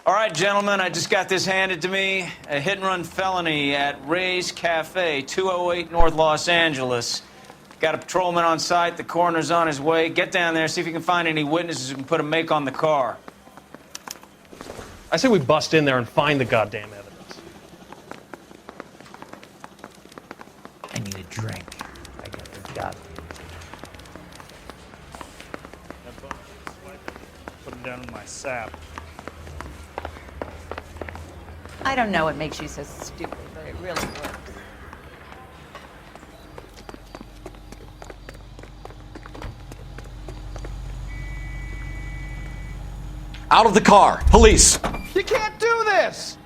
All right, gentlemen, I just got this handed to me. A hit-and-run felony at Ray's Cafe, 208 North Los Angeles. Got a patrolman on site. The coroner's on his way. Get down there, see if you can find any witnesses who can put a make on the car. I say we bust in there and find the goddamn evidence. I need a drink. I got the job. Put him down in my sap. I don't know what makes you so stupid, but it really works. Out of the car! Police! You can't do this!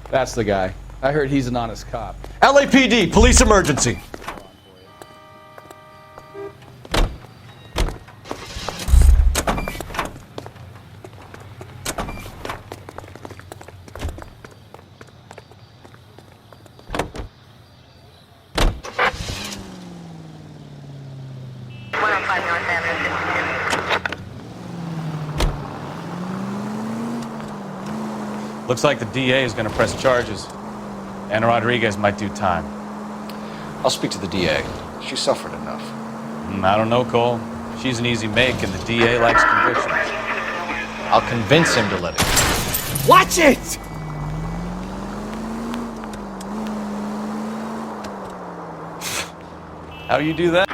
That's the guy. I heard he's an honest cop. LAPD, police emergency. Looks like the DA is going to press charges. Anna Rodriguez might do time. I'll speak to the DA. She suffered enough. I don't know, Cole. She's an easy make, and the DA likes convictions. I'll convince him to let it go. Watch it! How you do that?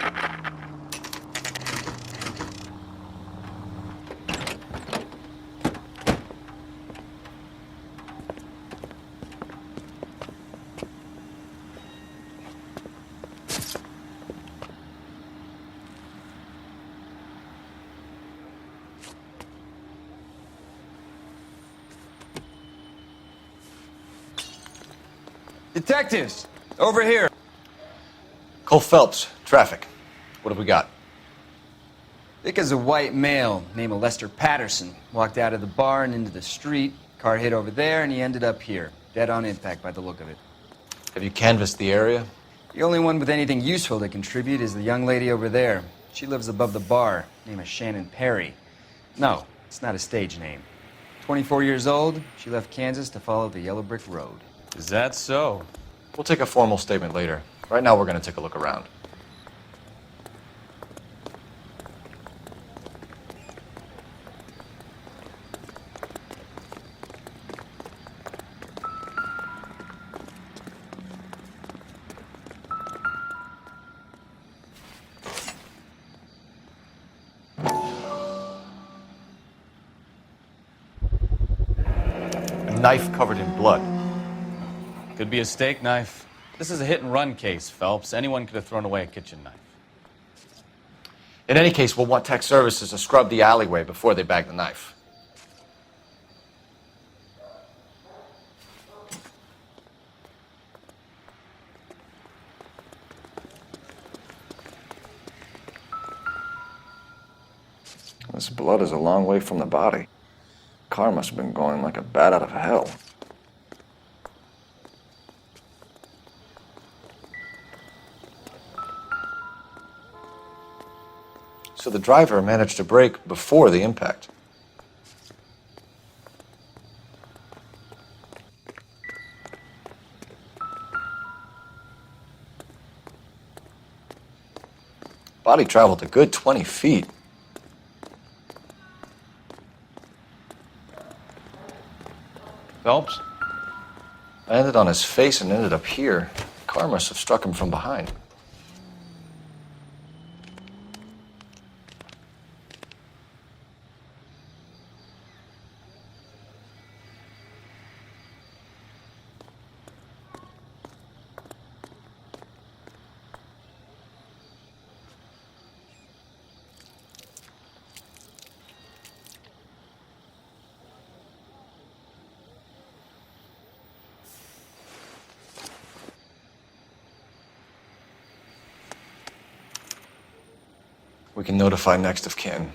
Detectives, over here. Cole Phelps, traffic. What have we got? Thick as a white male named Lester Pattison walked out of the bar and into the street. Car hit over there, and he ended up here, dead on impact by the look of it. Have you canvassed the area? The only one with anything useful to contribute is the young lady over there. She lives above the bar. Name is Shannon Perry. No, it's not a stage name. 24 years old, she left Kansas to follow the yellow brick road. Is that so? We'll take a formal statement later. Right now, we're going to take a look around. A knife covered in blood. Could be a steak knife. This is a hit-and-run case, Phelps. Anyone could have thrown away a kitchen knife. In any case, we'll want tech services to scrub the alleyway before they bag the knife. This blood is a long way from the body. Car must have been going like a bat out of hell. So the driver managed to brake before the impact. Body traveled a good 20 feet. Phelps? Landed on his face and ended up here. The car must have struck him from behind. We can notify next of kin.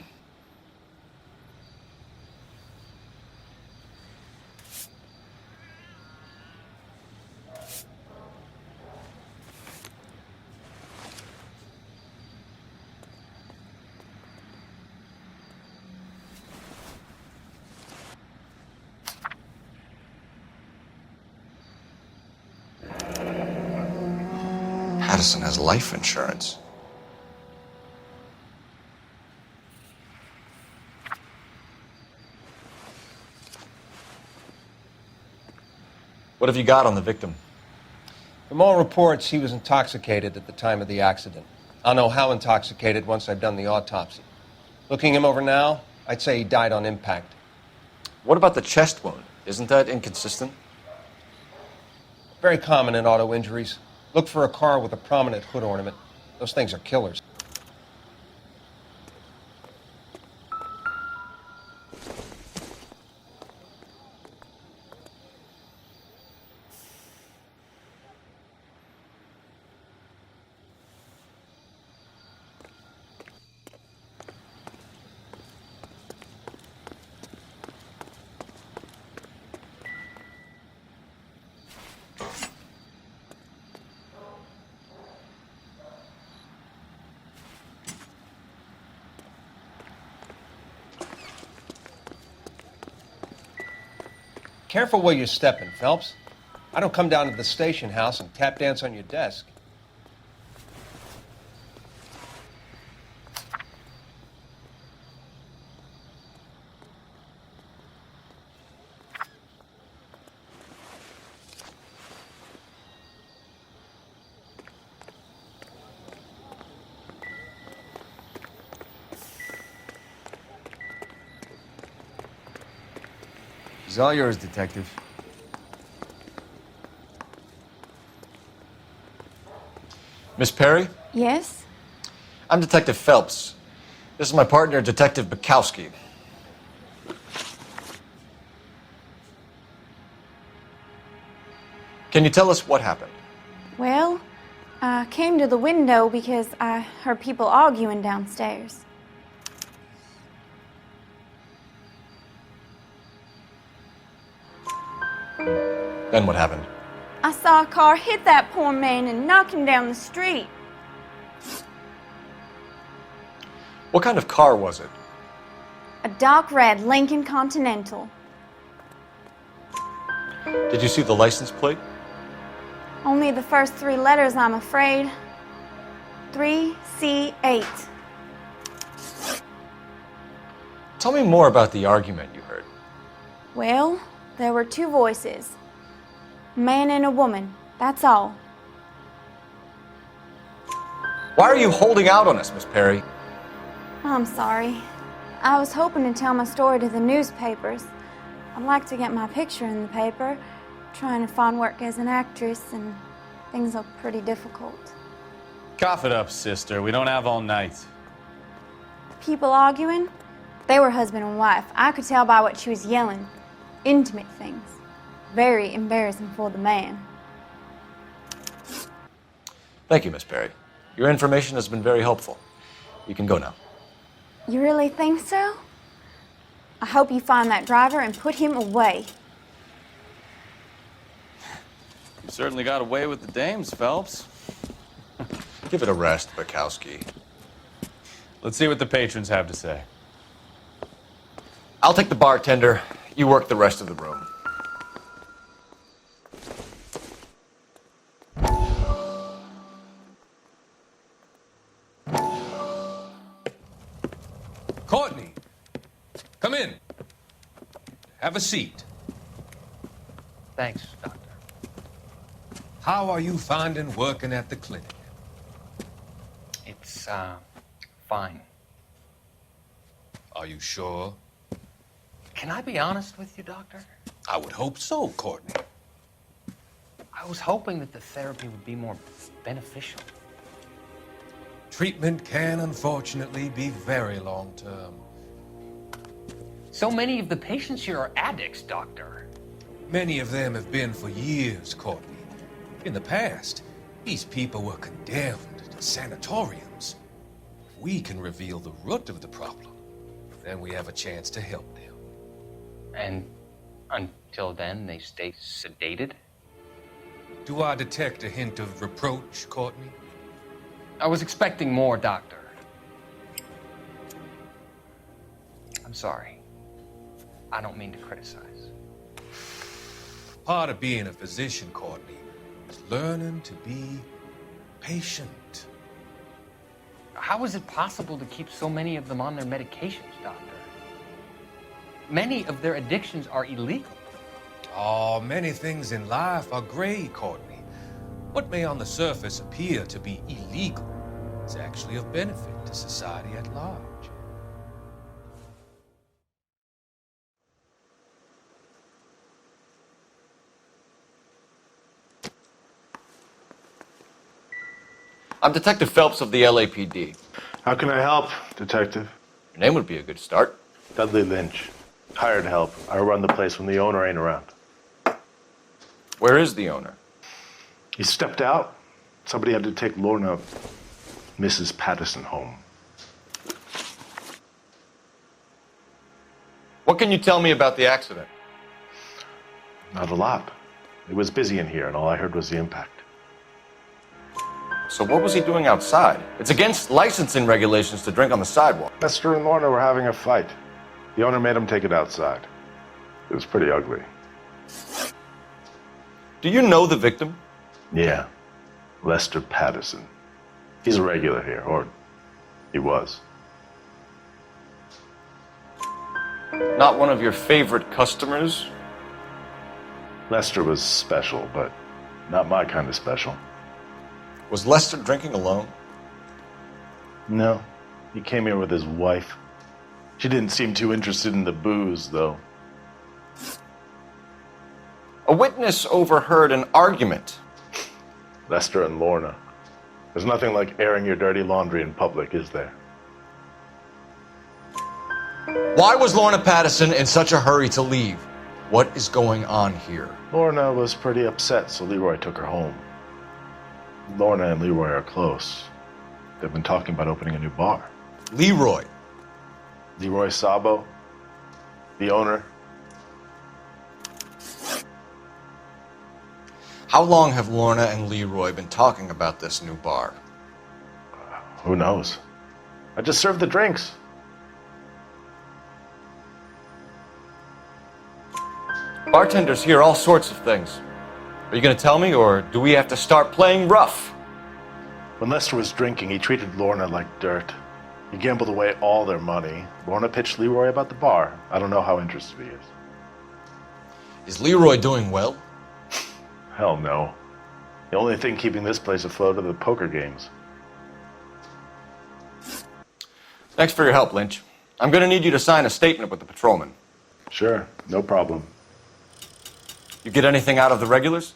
Pattison has life insurance. What have you got on the victim? From all reports, he was intoxicated at the time of the accident. I'll know how intoxicated once I've done the autopsy. Looking him over now, I'd say he died on impact. What about the chest wound? Isn't that inconsistent? Very common in auto injuries. Look for a car with a prominent hood ornament. Those things are killers. Careful where you're stepping, Phelps. I don't come down to the station house and tap dance on your desk. It's all yours, Detective. Miss Perry? Yes? I'm Detective Phelps. This is my partner, Detective Bukowski. Can you tell us what happened? Well, I came to the window because I heard people arguing downstairs. Then what happened? I saw a car hit that poor man and knock him down the street. What kind of car was it? A dark red Lincoln Continental. Did you see the license plate? Only the first three letters, I'm afraid. 3C8. Tell me more about the argument you heard. Well, there were two voices. A man and a woman, that's all. Why are you holding out on us, Miss Perry? I'm sorry. I was hoping to tell my story to the newspapers. I'd like to get my picture in the paper. Trying to find work as an actress, and things look pretty difficult. Cough it up, sister. We don't have all night. People arguing? They were husband and wife. I could tell by what she was yelling. Intimate things. Very embarrassing for the man. Thank you, Miss Perry. Your information has been very helpful. You can go now. You really think so? I hope you find that driver and put him away. You certainly got away with the dames, Phelps. Give it a rest, Bukowski. Let's see what the patrons have to say. I'll take the bartender. You work the rest of the room. Courtney, come in. Have a seat. Thanks, Doctor. How are you finding working at the clinic? It's, fine. Are you sure? Can I be honest with you, Doctor? I would hope so, Courtney. I was hoping that the therapy would be more beneficial. Treatment can, unfortunately, be very long-term. So many of the patients here are addicts, Doctor. Many of them have been for years, Courtney. In the past, these people were condemned to sanatoriums. If we can reveal the root of the problem, then we have a chance to help them. And until then, they stay sedated? Do I detect a hint of reproach, Courtney? I was expecting more, Doctor. I'm sorry. I don't mean to criticize. Part of being a physician, Courtney, is learning to be patient. How is it possible to keep so many of them on their medications, Doctor? Many of their addictions are illegal. Oh, many things in life are gray, Courtney. What may on the surface appear to be illegal is actually of benefit to society at large. I'm Detective Phelps of the LAPD. How can I help, Detective? Your name would be a good start. Dudley Lynch. Hired help. I run the place when the owner ain't around. Where is the owner? He stepped out. Somebody had to take Lorna, Mrs. Pattison, home. What can you tell me about the accident? Not a lot. It was busy in here, and all I heard was the impact. So what was he doing outside? It's against licensing regulations to drink on the sidewalk. Lester and Lorna were having a fight. The owner made him take it outside. It was pretty ugly. Do you know the victim? Yeah. Lester Pattison. He's a regular here, or he was. Not one of your favorite customers? Lester was special, but not my kind of special. Was Lester drinking alone? No. He came here with his wife. She didn't seem too interested in the booze, though. A witness overheard an argument. Lester and Lorna. There's nothing like airing your dirty laundry in public, is there? Why was Lorna Pattison in such a hurry to leave? What is going on here? Lorna was pretty upset, so Leroy took her home. Lorna and Leroy are close. They've been talking about opening a new bar. Leroy? Leroy Sabo, the owner. How long have Lorna and Leroy been talking about this new bar? Who knows? I just served the drinks. Bartenders hear all sorts of things. Are you going to tell me, or do we have to start playing rough? When Lester was drinking, he treated Lorna like dirt. He gambled away all their money. Lorna pitched Leroy about the bar. I don't know how interested he is. Is Leroy doing well? Hell no. The only thing keeping this place afloat are the poker games. Thanks for your help, Lynch. I'm going to need you to sign a statement with the patrolman. Sure, no problem. You get anything out of the regulars?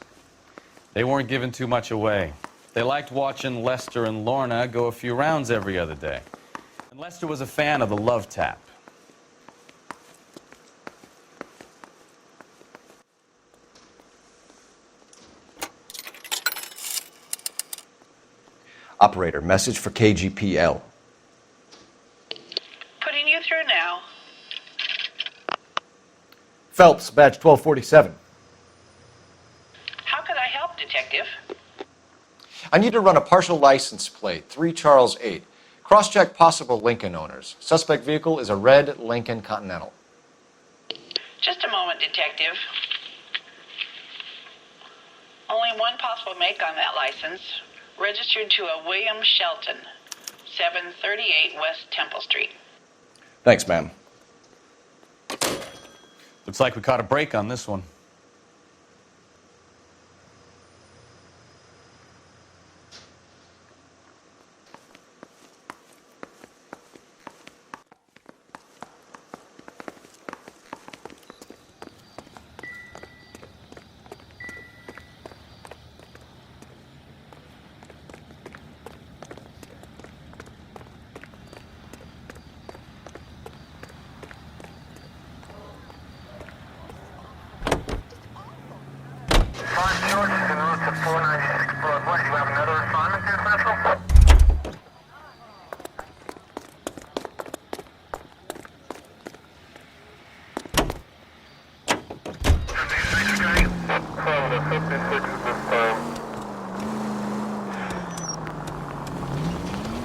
They weren't giving too much away. They liked watching Lester and Lorna go a few rounds every other day. And Lester was a fan of the love tap. Operator, message for KGPL. Putting you through now. Phelps, badge 1247. How could I help, Detective? I need to run a partial license plate, 3 Charles 8. Cross-check possible Lincoln owners. Suspect vehicle is a red Lincoln Continental. Just a moment, Detective. Only one possible make on that license. Registered to a William Shelton, 738 West Temple Street. Thanks, ma'am. Looks like we caught a break on this one.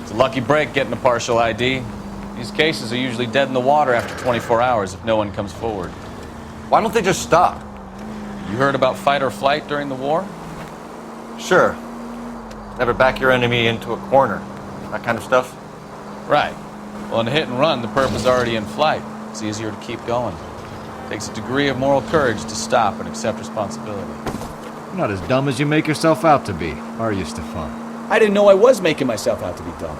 It's a lucky break getting a partial ID. These cases are usually dead in the water after 24 hours if no one comes forward. Why don't they just stop? You heard about fight or flight during the war? Sure. Never back your enemy into a corner. That kind of stuff. Right. Well, in a hit and run, the perp is already in flight. It's easier to keep going. Takes a degree of moral courage to stop and accept responsibility. You're not as dumb as you make yourself out to be, are you, Stefan? I didn't know I was making myself out to be dumb.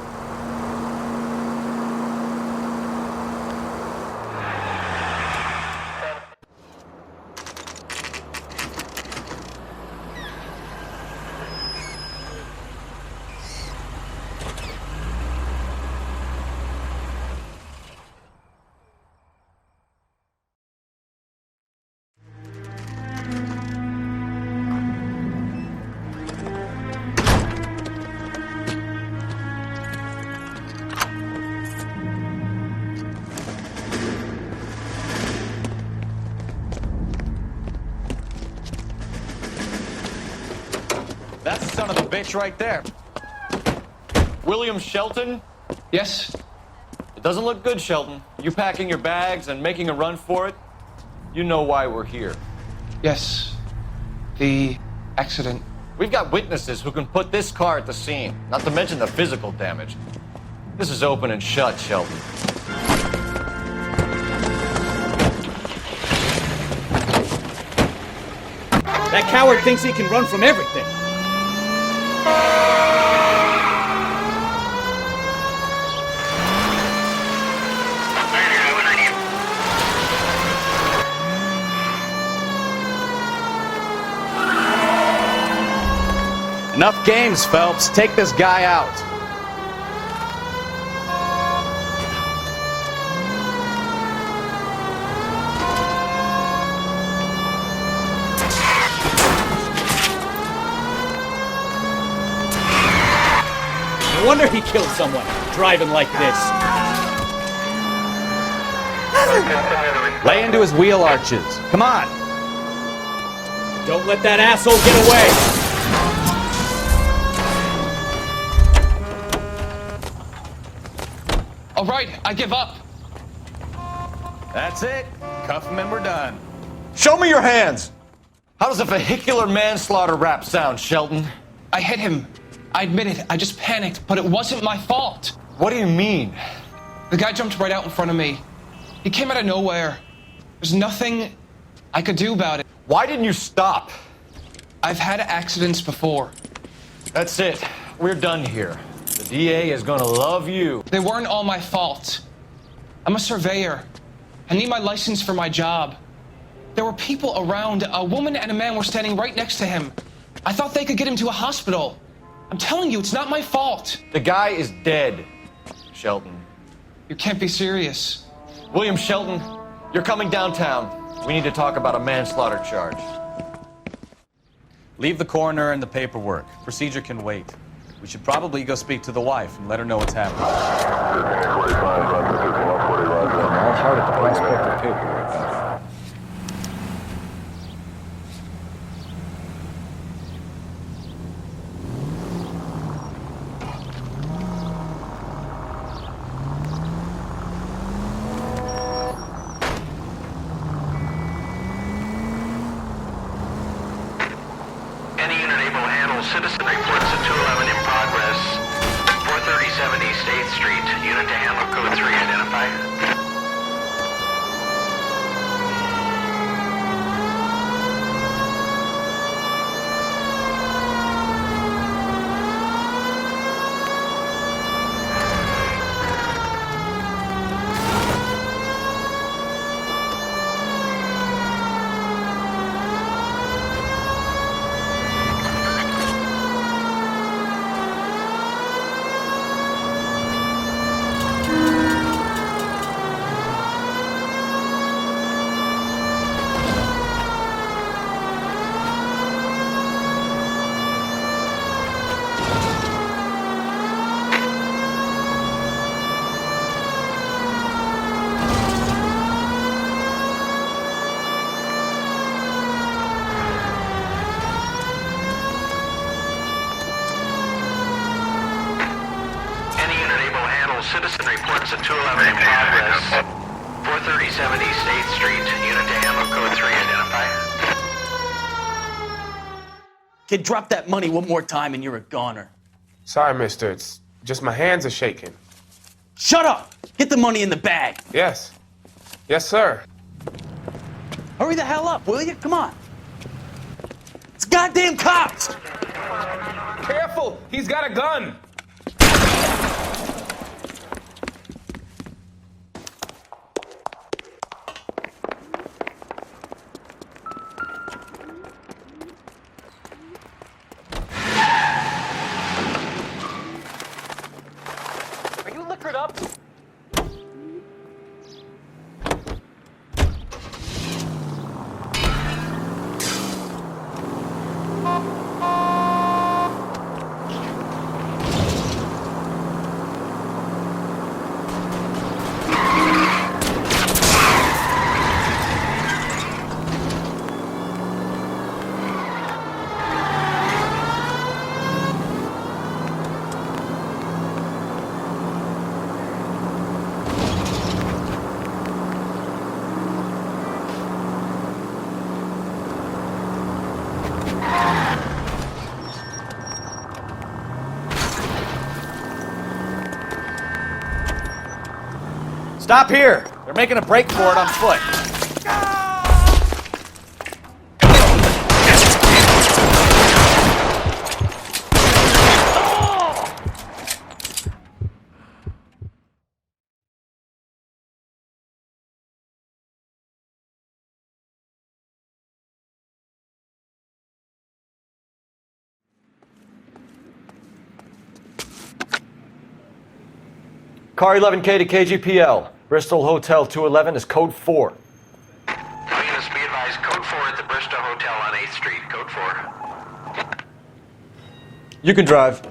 That's the son of the bitch right there. William Shelton? Yes? It doesn't look good, Shelton. You packing your bags and making a run for it? You know why we're here. Yes. The accident. We've got witnesses who can put this car at the scene, not to mention the physical damage. This is open and shut, Shelton. That coward thinks he can run from everything. Enough games, Phelps. Take this guy out. No wonder he killed someone, driving like this. Lay into his wheel arches. Come on. Don't let that asshole get away. All right, I give up. That's it. Cuff him and we're done. Show me your hands! How does a vehicular manslaughter rap sound, Shelton? I hit him. I admit it. I just panicked, but it wasn't my fault. What do you mean? The guy jumped right out in front of me. He came out of nowhere. There's nothing I could do about it. Why didn't you stop? I've had accidents before. That's it. We're done here. The DA is gonna love you. They weren't all my fault. I'm a surveyor. I need my license for my job. There were people around. A woman and a man were standing right next to him. I thought they could get him to a hospital. I'm telling you, it's not my fault. The guy is dead, Shelton. You can't be serious. William Shelton, you're coming downtown. We need to talk about a manslaughter charge. Leave the coroner and the paperwork. Procedure can wait. We should probably go speak to the wife and let her know what's happening. I'm all hard at the prospect of paperwork. Any unit able to handle citizen reports at 211 in progress. 437 East 8th Street. Unit to handle code 3 identified. Citizen reports at 211 in progress. 437 East 8th Street. Unit to handle code 3 identified. Kid, drop that money one more time and you're a goner. Sorry, mister. It's just my hands are shaking. Shut up! Get the money in the bag. Yes. Yes, sir. Hurry the hell up, will you? Come on. It's goddamn cops! Careful! He's got a gun! Are you liquored up? Stop here! They're making a break for it on foot. Car 11K to KGPL. Bristol Hotel 211 is code 4. Units, be advised, code 4 at the Bristol Hotel on 8th Street. Code 4. You can drive. Do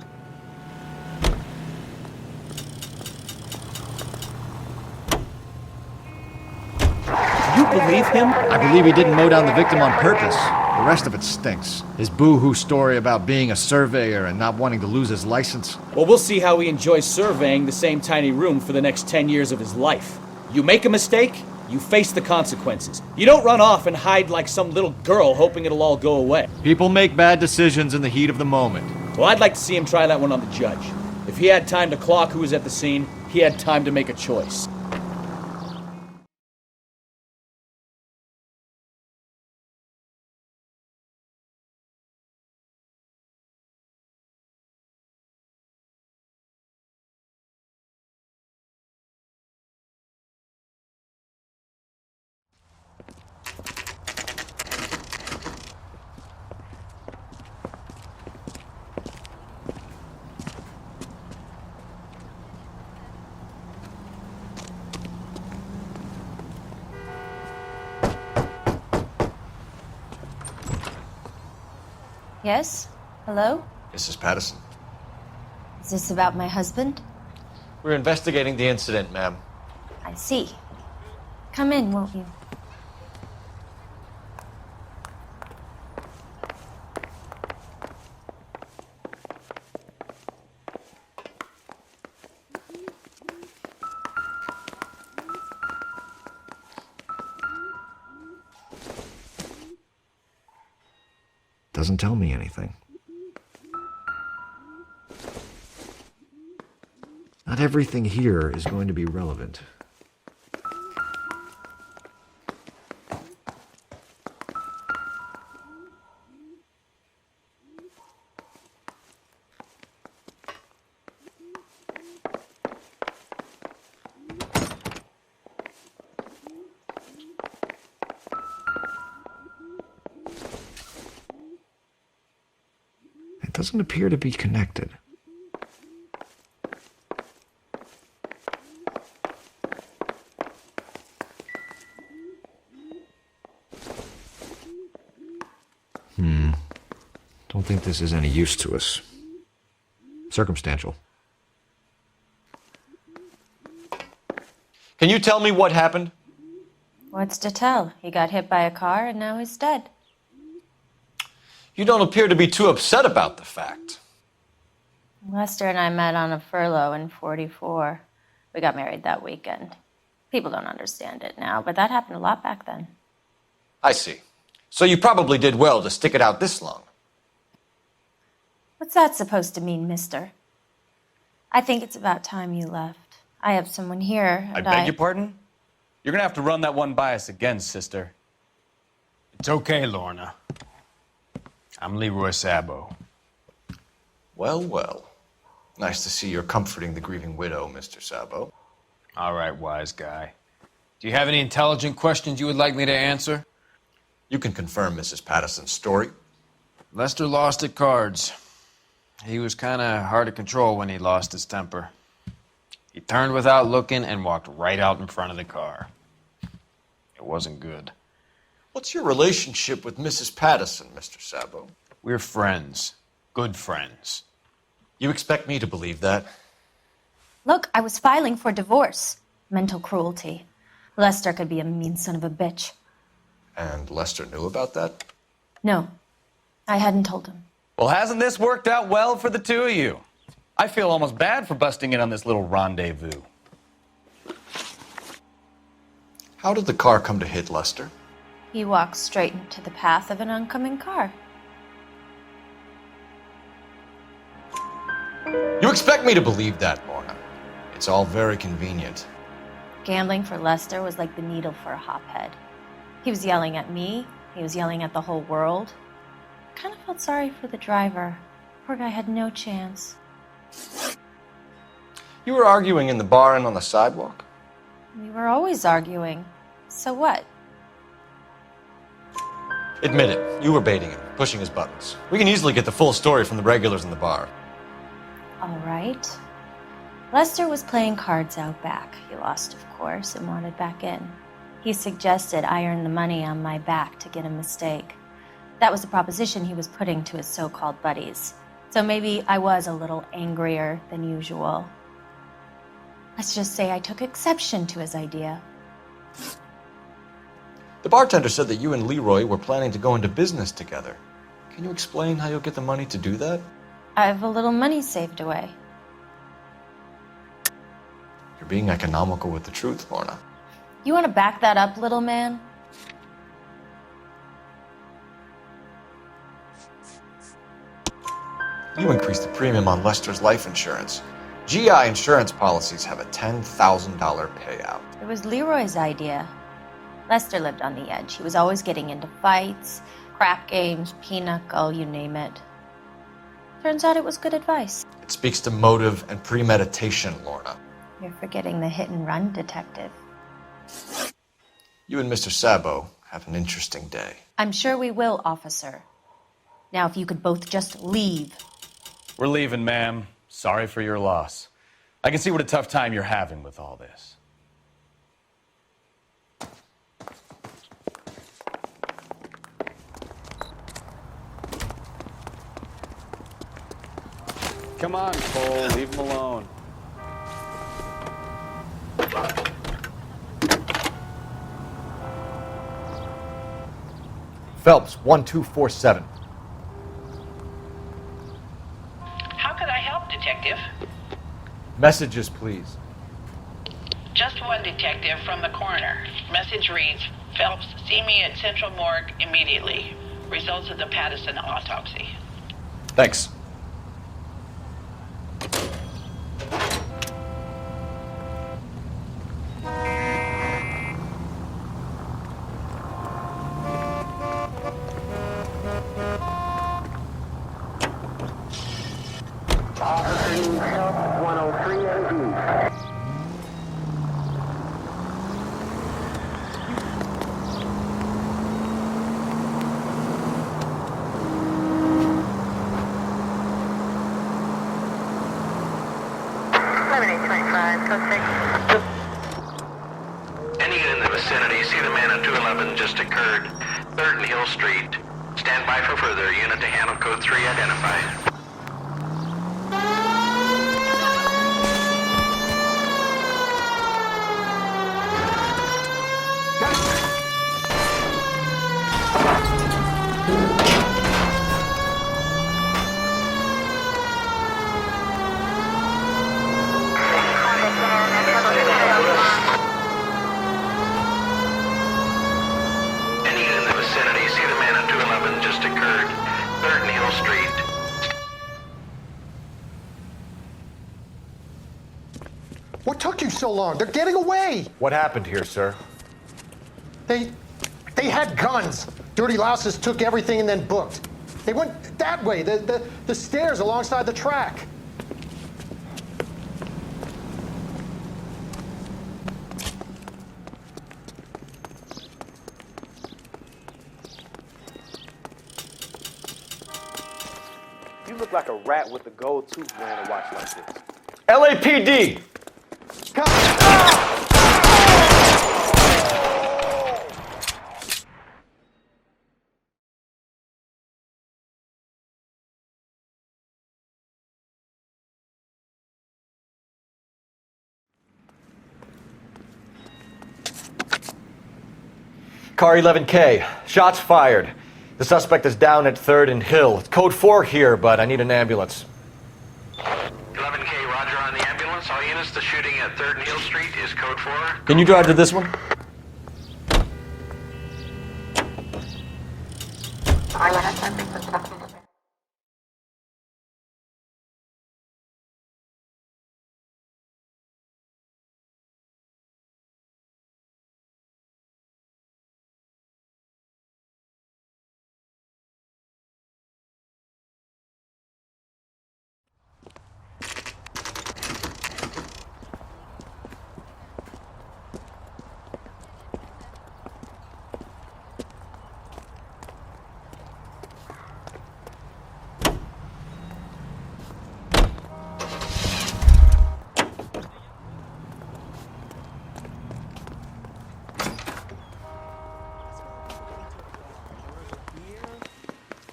you believe him? I believe he didn't mow down the victim on purpose. The rest of it stinks. His boo-hoo story about being a surveyor and not wanting to lose his license. Well, we'll see how he enjoys surveying the same tiny room for the next 10 years of his life. You make a mistake, you face the consequences. You don't run off and hide like some little girl hoping it'll all go away. People make bad decisions in the heat of the moment. Well, I'd like to see him try that one on the judge. If he had time to clock who was at the scene, he had time to make a choice. Yes? Hello? This is Pattison. Is this about my husband? We're investigating the incident, ma'am. I see. Come in, won't you? Doesn't tell me anything. Not everything here is going to be relevant. It doesn't appear to be connected. Don't think this is any use to us. Circumstantial. Can you tell me what happened? What's to tell? He got hit by a car and now he's dead. You don't appear to be too upset about the fact. Lester and I met on a furlough in '44. We got married that weekend. People don't understand it now, but that happened a lot back then. I see. So you probably did well to stick it out this long. What's that supposed to mean, mister? I think it's about time you left. I have someone here. I And beg your pardon? You're gonna have to run that one by us again, sister. It's okay, Lorna. I'm Leroy Sabo. Well, well. Nice to see you're comforting the grieving widow, Mr. Sabo. All right, wise guy. Do you have any intelligent questions you would like me to answer? You can confirm Mrs. Pattison's story. Lester lost at cards. He was kind of hard to control when he lost his temper. He turned without looking and walked right out in front of the car. It wasn't good. What's your relationship with Mrs. Pattison, Mr. Sabo? We're friends. Good friends. You expect me to believe that? Look, I was filing for divorce. Mental cruelty. Lester could be a mean son of a bitch. And Lester knew about that? No, I hadn't told him. Well, hasn't this worked out well for the two of you? I feel almost bad for busting in on this little rendezvous. How did the car come to hit Lester? He walked straight into the path of an oncoming car. You expect me to believe that, Lorna? It's all very convenient. Gambling for Lester was like the needle for a hophead. He was yelling at me. He was yelling at the whole world. I kind of felt sorry for the driver. Poor guy had no chance. You were arguing in the bar and on the sidewalk? We were always arguing. So what? Admit it, you were baiting him, pushing his buttons. We can easily get the full story from the regulars in the bar. All right. Lester was playing cards out back. He lost, of course, and wanted back in. He suggested I earn the money on my back to get a mistake. That was the proposition he was putting to his so-called buddies. So maybe I was a little angrier than usual. Let's just say I took exception to his idea. The bartender said that you and Leroy were planning to go into business together. Can you explain how you'll get the money to do that? I have a little money saved away. You're being economical with the truth, Lorna. You want to back that up, little man? You increased the premium on Lester's life insurance. GI insurance policies have a $10,000 payout. It was Leroy's idea. Lester lived on the edge. He was always getting into fights, crap games, pinochle, you name it. Turns out it was good advice. It speaks to motive and premeditation, Lorna. You're forgetting the hit and run detective. You and Mr. Sabo have an interesting day. I'm sure we will, officer. Now, if you could both just leave. We're leaving, ma'am. Sorry for your loss. I can see what a tough time you're having with all this. Come on, Cole. Leave him alone. Phelps, 1247. How could I help, Detective? Messages, please. Just one detective from the coroner. Message reads, Phelps, see me at Central Morgue immediately. Results of the Pattison autopsy. Thanks. Any unit in the vicinity, see the man on 211 just occurred. 3rd and Hill Street. Stand by for further. Unit to handle code 3 identified. so long? They're getting away. What happened here, sir? They had guns. Dirty louses took everything and then booked. They went that way, the stairs alongside the track. You look like a rat with a gold tooth wearing a watch like this. LAPD! Car 11K, shots fired. The suspect is down at 3rd and Hill. It's code 4 here, but I need an ambulance. 11K, roger on the ambulance. All units, the shooting at 3rd and Hill Street is code 4. Can you drive to this one?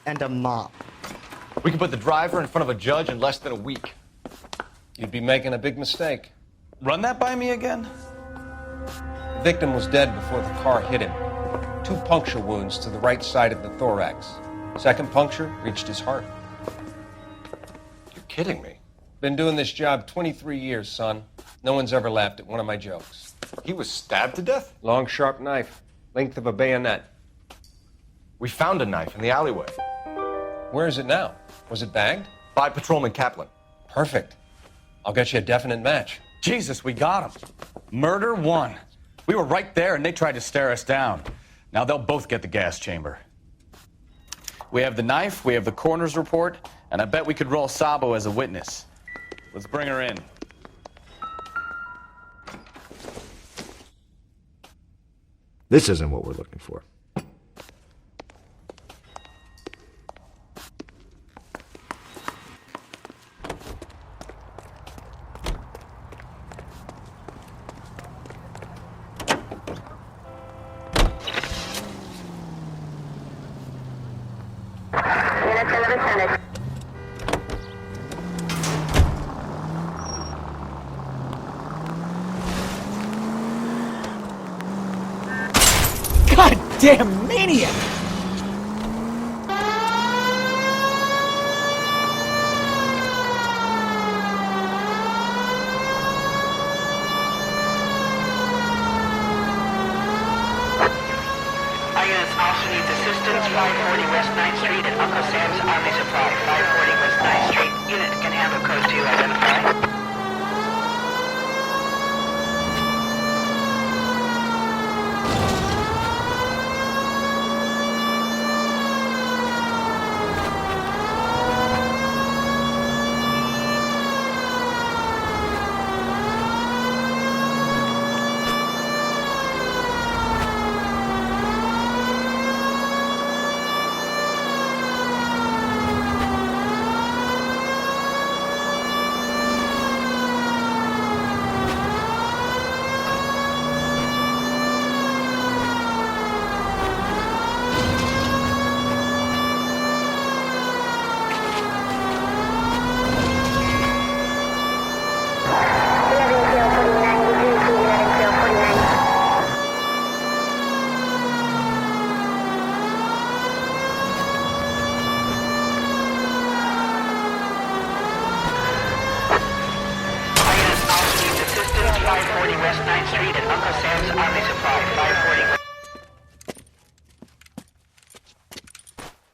And a mop. We can put the driver in front of a judge in less than a week. You'd be making a big mistake. Run that by me again? The victim was dead before the car hit him. 2 puncture wounds to the right side of the thorax. Second puncture reached his heart. You're kidding me. Been doing this job 23 years, son. No one's ever laughed at one of my jokes. He was stabbed to death? Long, sharp knife. Length of a bayonet. We found a knife in the alleyway. Where is it now? Was it bagged? By Patrolman Kaplan. Perfect. I'll get you a definite match. Jesus, we got him. Murder 1. We were right there and they tried to stare us down. Now they'll both get the gas chamber. We have the knife, we have the coroner's report, and I bet we could roll Sabo as a witness. Let's bring her in. This isn't what we're looking for. Damn maniac! Our units also needs assistance. 540 West 9th Street at Uncle Sam's Army Supply. 540 West 9th Street. Unit can handle code 2. Identify.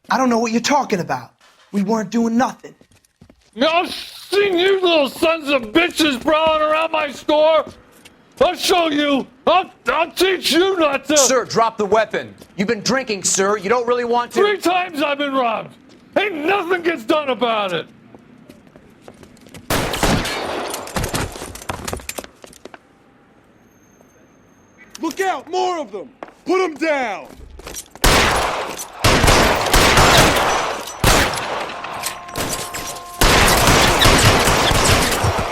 I don't know what you're talking about. We weren't doing nothing. I've seen you little sons of bitches prowling around my store. I'll show you! I'll teach you not to! Sir, drop the weapon. You've been drinking, sir. You don't really want to. 3 times I've been robbed! Ain't nothing gets done about it! Look out! More of them! Put them down!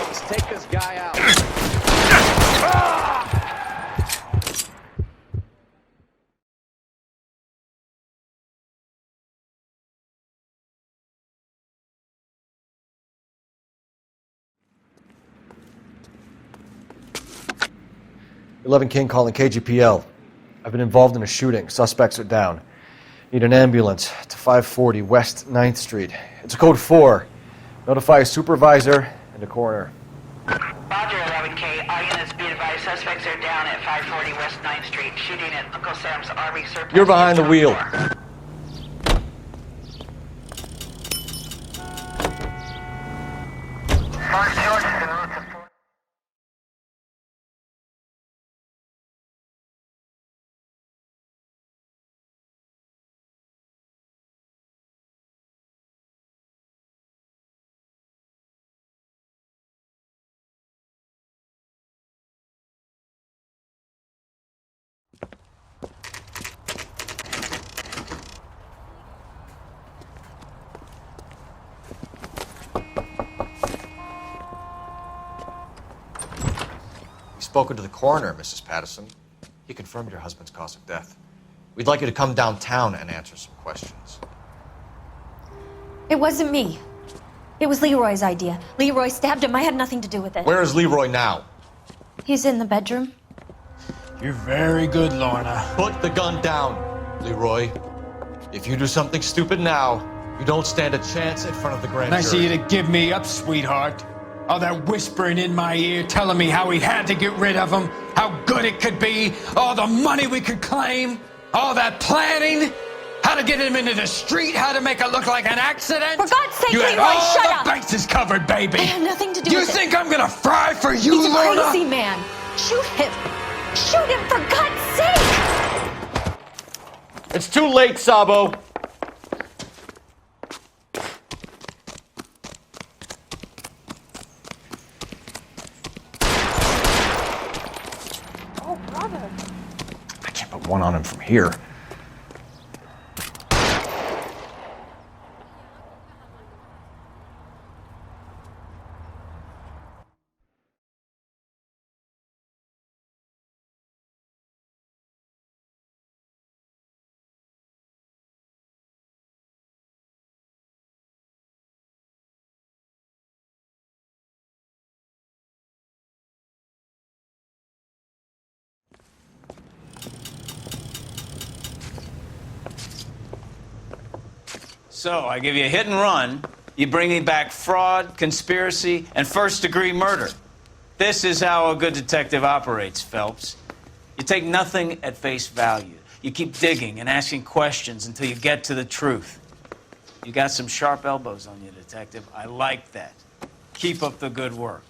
Let's take this guy out. 11 King calling KGPL. I've been involved in a shooting. Suspects are down. Need an ambulance to 540 West 9th Street. It's a code 4. Notify a supervisor and a coroner. Roger, 11K. All units be advised. Suspects are down at 540 West 9th Street. Shooting at Uncle Sam's RV surplus. You're behind the wheel. Spoken to the coroner, Mrs. Pattison. He confirmed your husband's cause of death. We'd like you to come downtown and answer some questions. It wasn't me. It was Leroy's idea. Leroy stabbed him. I had nothing to do with it. Where is Leroy now? He's in the bedroom. You're very good, Lorna. Put the gun down, Leroy. If you do something stupid now, you don't stand a chance in front of the grand Nice of jury. you to give me up, sweetheart. All that whispering in my ear, telling me how we had to get rid of him, how good it could be, all the money we could claim, all that planning, how to get him into the street, how to make it look like an accident. For God's sake, you had Leroy, all shut the up. bases covered, baby. I had nothing to do you with it. You think I'm gonna fry for you, He's a Lorna? crazy man. Shoot him. Shoot him, for God's sake. It's too late, Sabo. I can't put one on him from here. So, I give you a hit and run. You bring me back fraud, conspiracy, and first-degree murder. This is how a good detective operates, Phelps. You take nothing at face value. You keep digging and asking questions until you get to the truth. You got some sharp elbows on you, detective. I like that. Keep up the good work.